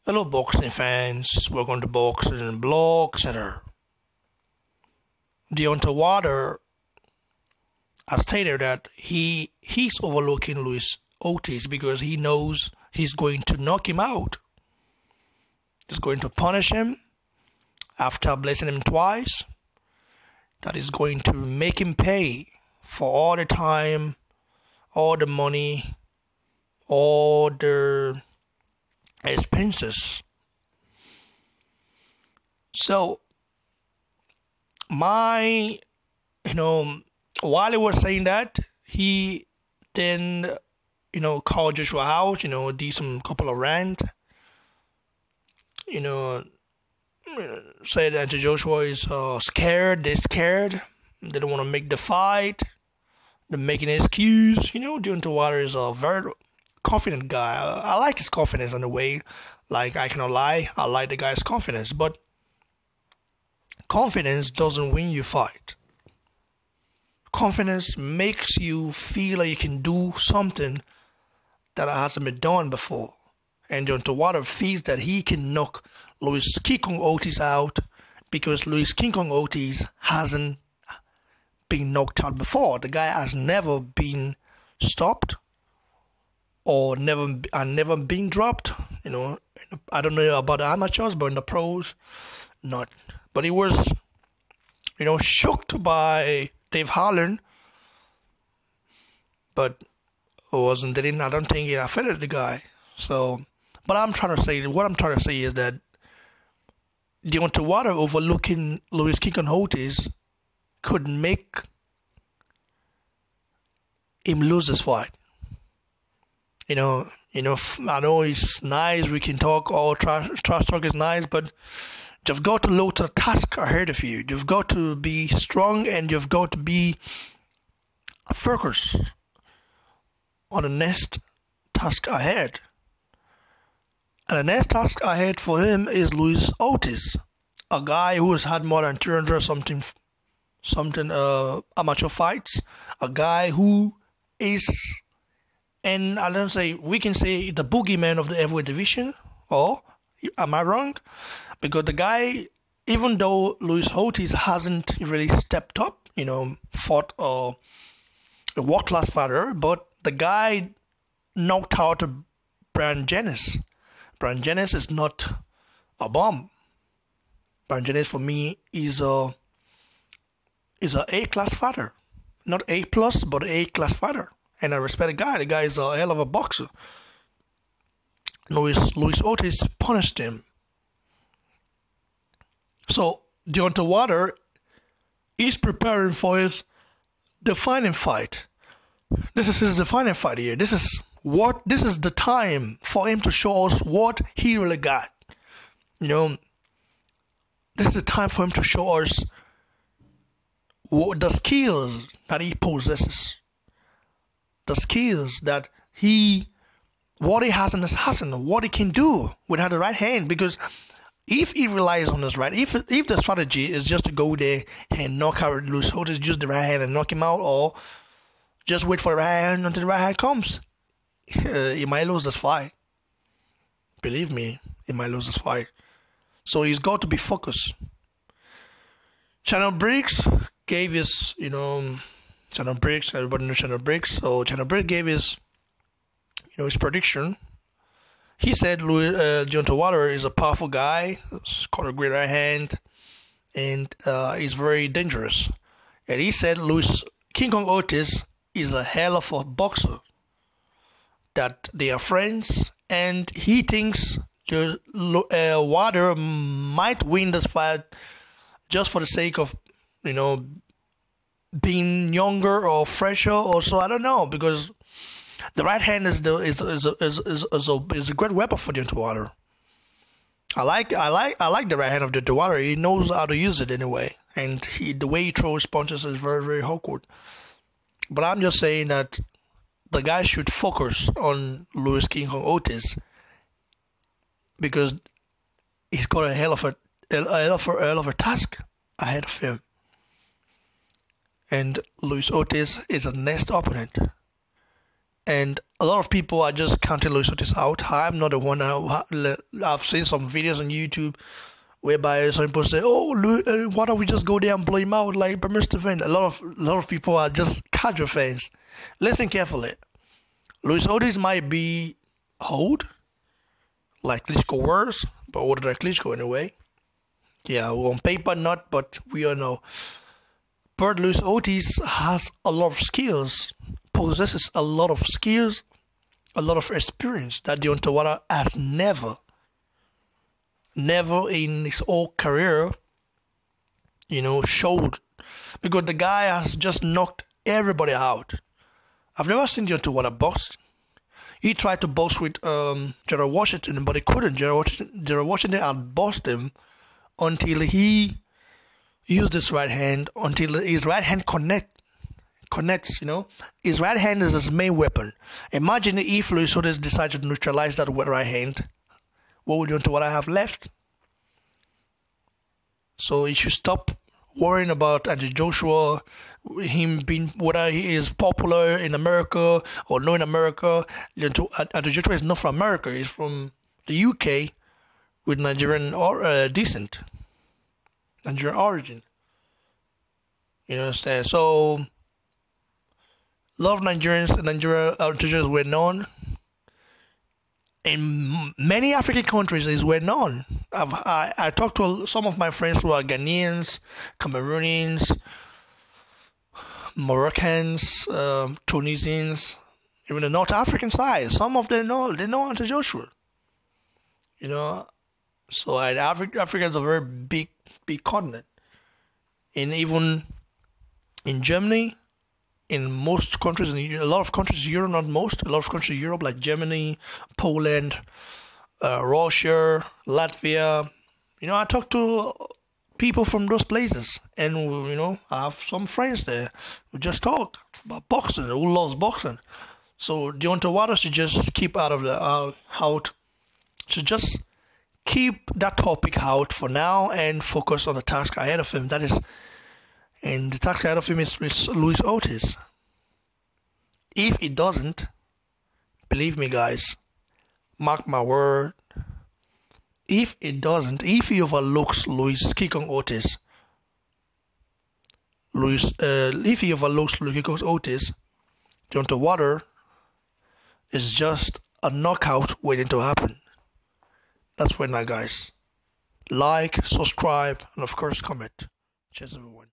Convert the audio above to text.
Hello, boxing fans. Welcome to Boxing Blog Center. Deontay Wilder has stated that he's overlooking Luis Ortiz because he knows he's going to knock him out. He's going to punish him after blessing him twice. That is going to make him pay for all the time, all the money, all the expenses. So while he was saying that, he then called Joshua out, did some couple of rant, said that Joshua is scared, they're scared, they don't want to make the fight, they're making an excuse. Deontay Wilder is a very confident guy. I like his confidence in a way. Like, I cannot lie, I like the guy's confidence, but confidence doesn't win you fight. Confidence makes you feel like you can do something that hasn't been done before. And Deontay Wilder feels that he can knock Luis King Kong Ortiz out because Luis King Kong Ortiz hasn't been knocked out before. The guy has never been stopped or never been dropped. I don't know about the amateurs, but in the pros, not. But he was, shocked by Dave Harlan, but I don't think it affected the guy. So, but what I'm trying to say is that Deontay Wilder overlooking Luis King Kong Ortiz could make him lose this fight. I know it's nice, we can talk, all trash talk is nice, but you've got to look to the task ahead of you. You've got to be strong and you've got to be focused on the next task ahead. And the next task ahead for him is Luis Ortiz, a guy who has had more than 300 something amateur fights, a guy who is, and we can say the boogeyman of the heavyweight division, or am I wrong? Because the guy, even though Luis Ortiz hasn't really stepped up, fought a world-class fighter, but the guy knocked out Brian Jennings. Brian Jennings is not a bomb. Brian Jennings, for me, is a A-class fighter. Not A+, but A-class fighter. And I respect the guy. The guy is a hell of a boxer. Luis Ortiz punished him. So Deontay Wilder is preparing for his defining fight. This is his defining fight here. This is the time for him to show us what he really got. This is the time for him to show us the skills that he possesses. The skills that what he has in his arsenal, what he can do without the right hand. Because if he relies on his right, if the strategy is just to go there and knock out Luis Ortiz, use the right hand and knock him out, or just wait for the right hand until the right hand comes, he might lose this fight. Believe me, he might lose this fight. So he's got to be focused. Channel Briggs gave his, Channel Briggs, everybody knows Channel Briggs. So Channel Briggs gave his, his prediction. He said Deontay Wilder is a powerful guy. He's got a great right hand, and he's very dangerous. And he said Luis King Kong Ortiz is a hell of a boxer. That they are friends, and he thinks Wilder might win this fight just for the sake of, being younger or fresher, or so. I don't know, because the right hand is a great weapon for Deontay Wilder. I like the right hand of Deontay Wilder. He knows how to use it anyway, and the way he throws punches is very, very awkward. But I'm just saying that the guy should focus on Luis King Kong Ortiz because he's got a hell of a task ahead of him. And Luis Ortiz is a next opponent. And a lot of people are just counting Luis Ortiz out. I'm not the one. I've seen some videos on YouTube whereby some people say, "Oh, why don't we just go there and blow him out like permissive defense?" A lot of people are just casual fans. Listen carefully. Luis Ortiz might be old, like Klitschko was, but older than Klitschko anyway. Yeah, on paper not, but we all know. But Luis Ortiz has a lot of skills, possesses a lot of skills, a lot of experience that Deontay has never in his whole career, showed. Because the guy has just knocked everybody out. I've never seen Deontay box. He tried to box with Gerald Washington, but he couldn't. Gerald Washington outboxed him until he used his right hand, until his right hand connects, His right hand is his main weapon. Imagine if Luis Ortiz decided to neutralize that with right hand. What would Deontay have left? So he should stop worrying about Anthony Joshua, him being, whether he is popular in America or not in America. Anthony Joshua is not from America. He's from the UK with Nigerian descent, Nigerian origin. You understand? So, a lot of Nigerians in Nigeria were known. In many African countries, is well known. I talked to some of my friends who are Ghanaians, Cameroonians, Moroccans, Tunisians, even the North African side. Some of them know Anthony Joshua. So Africa is a very big continent, and even in Germany, in most countries, a lot of countries, Europe, not most, a lot of countries in Europe like Germany, Poland, Russia, Latvia. I talk to people from those places, and I have some friends there. We just talk about boxing, who loves boxing. So Deontay should just keep out of should just keep that topic out for now and focus on the task ahead of him. And the task ahead of him is Luis Ortiz. If he doesn't, believe me, guys, mark my word. If he overlooks Luis Kikong Ortiz, Deontay is just a knockout waiting to happen. That's for now, guys. Like, subscribe, and of course, comment. Cheers, everyone.